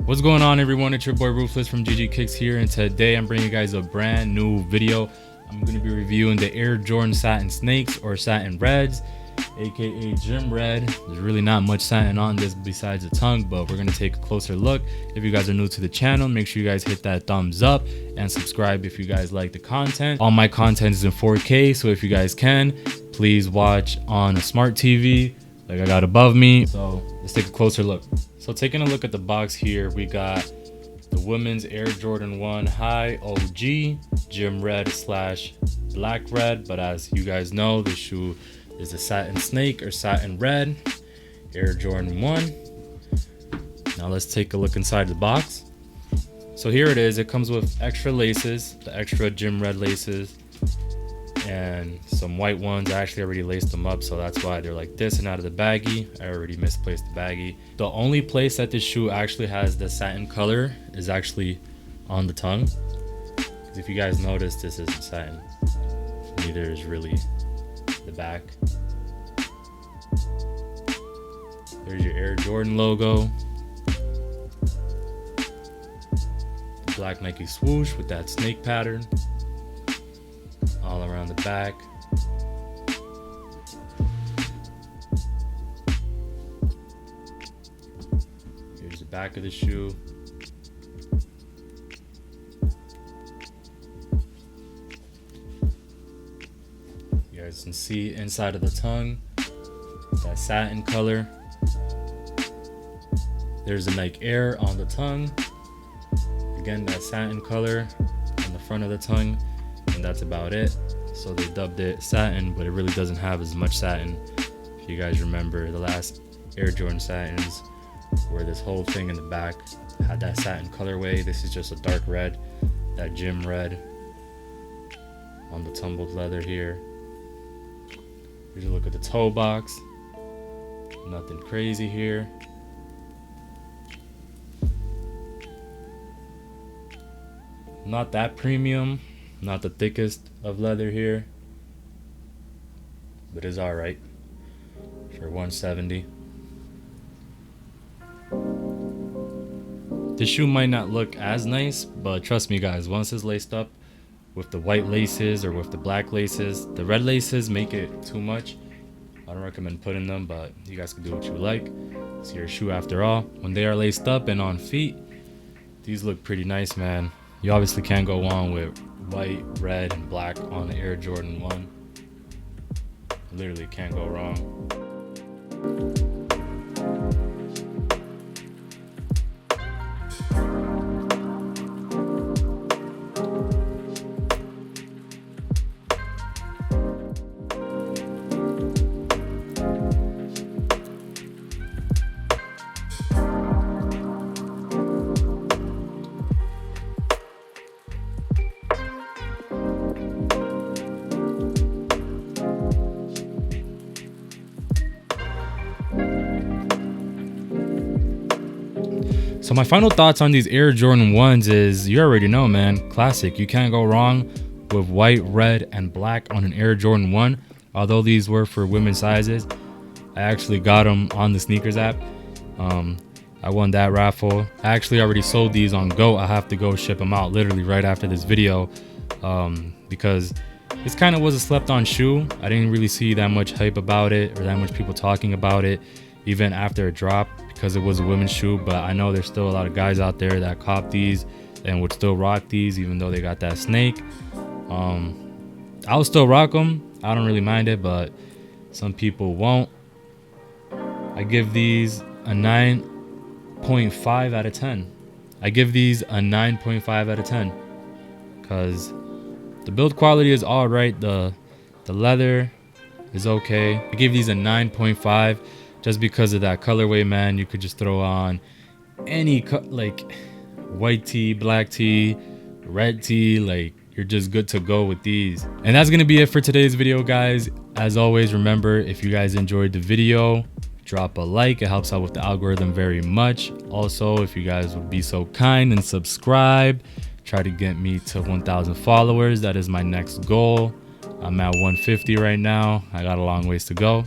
What's going on, everyone? It's your boy Ruthless from GG Kicks here, and today I'm bringing you guys a brand new video. I'm going to be reviewing the Air Jordan Satin Snakes or Satin Reds, aka Gym Red. There's really not much satin on this besides the tongue, but we're going to take a closer look. If you guys are new to the channel, make sure you guys hit that thumbs up and subscribe if you guys like the content. All my content is in 4K, so if you guys can, please watch on a smart TV like I got above me. So let's take a closer look. So taking a look at the box here, we got the women's Air Jordan 1 High OG Gym Red / Black Red, but as you guys know, this shoe is a Satin Snake or Satin Red Air Jordan 1. Now let's take a look inside the box. So here it is. It comes with extra laces, the extra Gym Red laces, and some white ones. I actually already laced them up, so that's why they're like this and out of the baggie. I already misplaced the baggie. The only place that this shoe actually has the satin color is actually on the tongue. Because if you guys notice, this isn't satin. Neither is really the back. There's your Air Jordan logo. The black Nike swoosh with that snake pattern all around the back. Here's the back of the shoe. You guys can see inside of the tongue, that satin color. There's the Nike Air on the tongue. Again, that satin color on the front of the tongue. And that's about it. So they dubbed it satin, but it really doesn't have as much satin. If you guys remember, the last Air Jordan Satins, where this whole thing in the back had that satin colorway. This is just a dark red, that Gym Red on the tumbled leather here. Here's a look at the toe box. Nothing crazy here. Not that premium. Not the thickest of leather here, but it's all right for $170. This shoe might not look as nice, but trust me guys, once it's laced up with the white laces or with the black laces, the red laces make it too much. I don't recommend putting them, but you guys can do what you like. It's your shoe after all. When they are laced up and on feet, these look pretty nice, man. You obviously can't go wrong with white, red, and black on the Air Jordan 1. Literally can't go wrong. So my final thoughts on these Air Jordan 1s is, you already know, man, classic. You can't go wrong with white, red, and black on an Air Jordan 1. Although these were for women's sizes, I actually got them on the sneakers app. I won that raffle. I actually already sold these on Go. I have to go ship them out literally right after this video, because this kind of was a slept on shoe. I didn't really see that much hype about it or that much people talking about it even after it dropped, because it was a women's shoe. But I know there's still a lot of guys out there that cop these and would still rock these even though they got that snake. I'll still rock them. I don't really mind it, but some people won't. I give these a 9.5 out of 10. I give these a 9.5 out of 10 because the build quality is all right. The leather is okay. I give these a 9.5 just because of that colorway, man. You could just throw on any like white tee, black tee, red tee, like you're just good to go with these. And that's gonna be it for today's video, guys. As always, remember, if you guys enjoyed the video, drop a like. It helps out with the algorithm very much. Also, if you guys would be so kind and subscribe, try to get me to 1,000 followers. That is my next goal. I'm at 150 right now. I got a long ways to go.